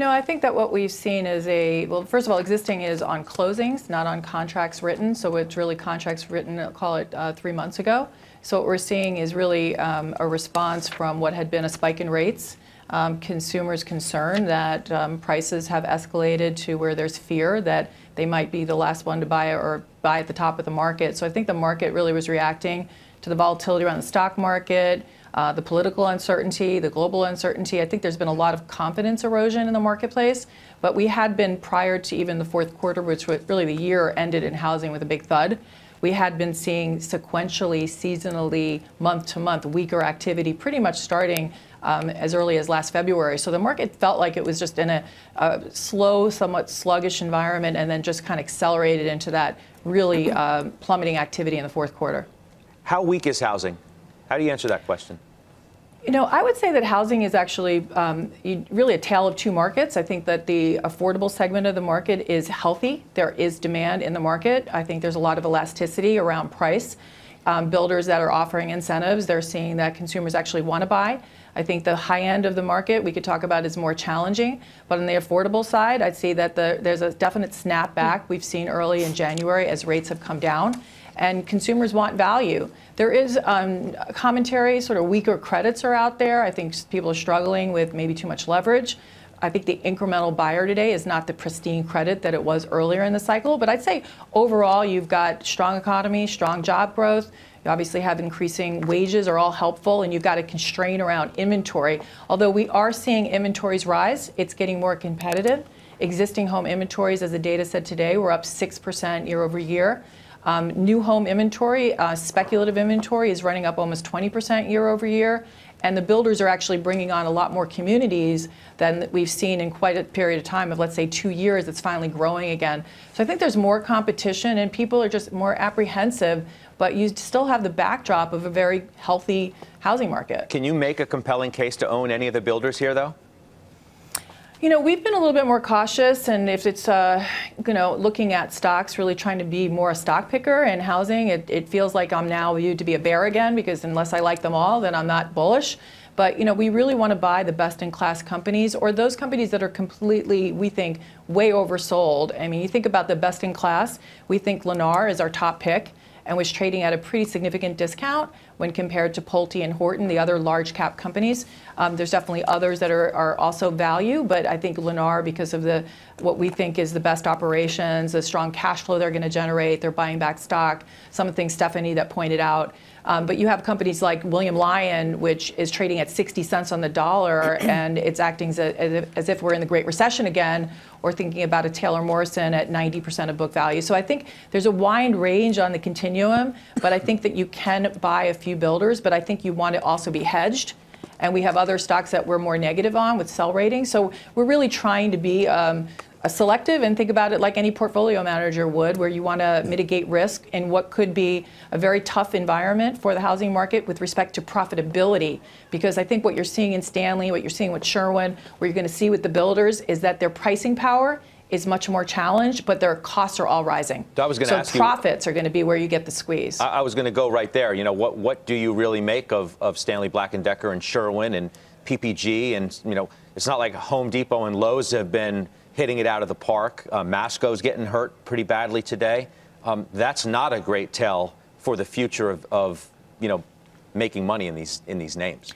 I think that what we've seen is well, first of all, existing is on closings, not on contracts written. So it's really contracts written, I'll call it 3 months ago. So what we're seeing is really a response from what had been a spike in rates. Consumers' concern that prices have escalated to where there's fear that they might be the last one to buy or buy at the top of the market. So I think the market really was reacting to the volatility around the stock market, the political uncertainty, the global uncertainty. I think there's been a lot of confidence erosion in the marketplace, but we had been, prior to even the fourth quarter, which was really the year ended in housing with a big thud, we had been seeing sequentially, seasonally, month to month, weaker activity pretty much starting as early as last February. So the market felt like it was just in a slow, somewhat sluggish environment, and then just kind of accelerated into that really plummeting activity in the fourth quarter. How weak is housing? How do you answer that question? I would say that housing is actually really a tale of two markets. I think that the affordable segment of the market is healthy. There is demand in the market. I think there's a lot of elasticity around price. Builders that are offering incentives, they're seeing that consumers actually want to buy. I think the high end of the market we could talk about is more challenging, but on the affordable side, I'd say that there's a definite snapback we've seen early in January as rates have come down, and consumers want value. There is commentary, sort of weaker credits are out there. I think people are struggling with maybe too much leverage. I think the incremental buyer today is not the pristine credit that it was earlier in the cycle, but I'd say overall you've got strong economy, strong job growth. You obviously have increasing wages are all helpful, and you've got a constraint around inventory. Although we are seeing inventories rise, it's getting more competitive. Existing home inventories, as the data said today, were up 6% year over year. New home inventory, speculative inventory, is running up almost 20% year over year. And the builders are actually bringing on a lot more communities than we've seen in quite a period of time of, let's say, 2 years. It's finally growing again. So I think there's more competition, and people are just more apprehensive, but you still have the backdrop of a very healthy housing market. Can you make a compelling case to own any of the builders here, though? We've been a little bit more cautious, and if it's, looking at stocks, really trying to be more a stock picker in housing, it feels like I'm now viewed to be a bear again, because unless I like them all, then I'm not bullish. But, we really want to buy the best-in-class companies, or those companies that are completely, we think, way oversold. I mean, you think about the best-in-class, we think Lennar is our top pick, and was trading at a pretty significant discount when compared to Pulte and Horton, the other large cap companies. There's definitely others that are also value, but I think Lennar, because of what we think is the best operations, the strong cash flow they're going to generate, they're buying back stock, some of the things Stephanie that pointed out. But you have companies like William Lyon, which is trading at 60 cents on the dollar, and it's acting as if we're in the Great Recession again, or thinking about a Taylor Morrison at 90% of book value. So I think there's a wide range on the continuum, but I think that you can buy a few builders, but I think you want to also be hedged. And we have other stocks that we're more negative on with sell ratings. So we're really trying to be selective and think about it like any portfolio manager would, where you want to mitigate risk in what could be a very tough environment for the housing market with respect to profitability. Because I think what you're seeing in Stanley, what you're seeing with Sherwin, what you're going to see with the builders is that their pricing power is much more challenged, but their costs are all rising. I was going to ask you, profits are going to be where you get the squeeze. I was going to go right there. What do you really make of Stanley Black & Decker and Sherwin and PPG? And, it's not like Home Depot and Lowe's have been hitting it out of the park. Masco's getting hurt pretty badly today. That's not a great tell for the future of making money in these names.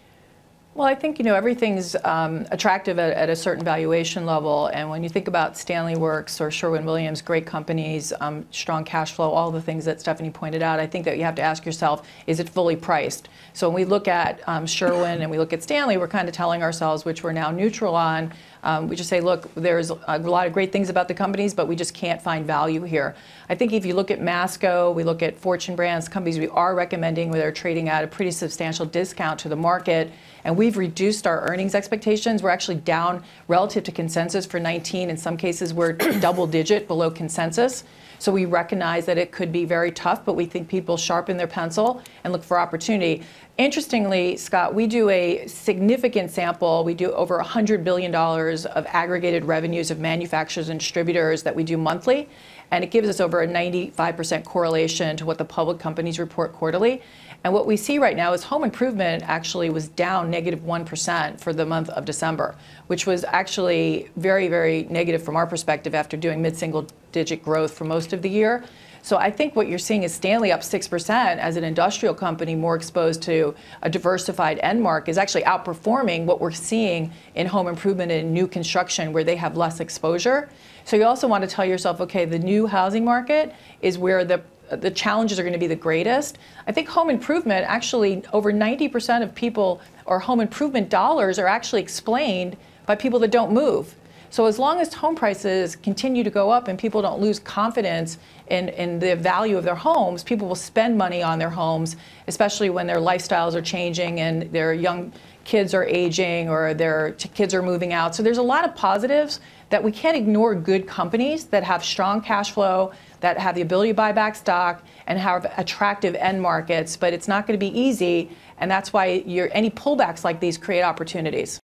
Well, I think, everything's attractive at a certain valuation level. And when you think about Stanley Works or Sherwin-Williams, great companies, strong cash flow, all the things that Stephanie pointed out, I think that you have to ask yourself, is it fully priced? So when we look at Sherwin and we look at Stanley, we're kind of telling ourselves, which we're now neutral on, we just say, look, there's a lot of great things about the companies, but we just can't find value here. I think if you look at Masco, we look at Fortune Brands, companies we are recommending where they're trading at a pretty substantial discount to the market, and we've reduced our earnings expectations. We're actually down relative to consensus for 19. In some cases, we're double digit below consensus. So we recognize that it could be very tough, but we think people sharpen their pencil and look for opportunity. Interestingly, Scott, we do a significant sample. We do over $100 billion of aggregated revenues of manufacturers and distributors that we do monthly. And it gives us over a 95% correlation to what the public companies report quarterly. And what we see right now is home improvement actually was down -1% for the month of December, which was actually very, very negative from our perspective after doing mid-single digit growth for most of the year. So I think what you're seeing is Stanley up 6% as an industrial company more exposed to a diversified end market is actually outperforming what we're seeing in home improvement and new construction where they have less exposure. So you also want to tell yourself, okay, the new housing market is where the challenges are going to be the greatest. I think home improvement, actually over 90% of people or home improvement dollars are actually explained by people that don't move. So as long as home prices continue to go up and people don't lose confidence in the value of their homes, people will spend money on their homes, especially when their lifestyles are changing and their young kids are aging or their kids are moving out. So there's a lot of positives that we can't ignore. Good companies that have strong cash flow, that have the ability to buy back stock and have attractive end markets, but it's not going to be easy. And that's why any pullbacks like these create opportunities.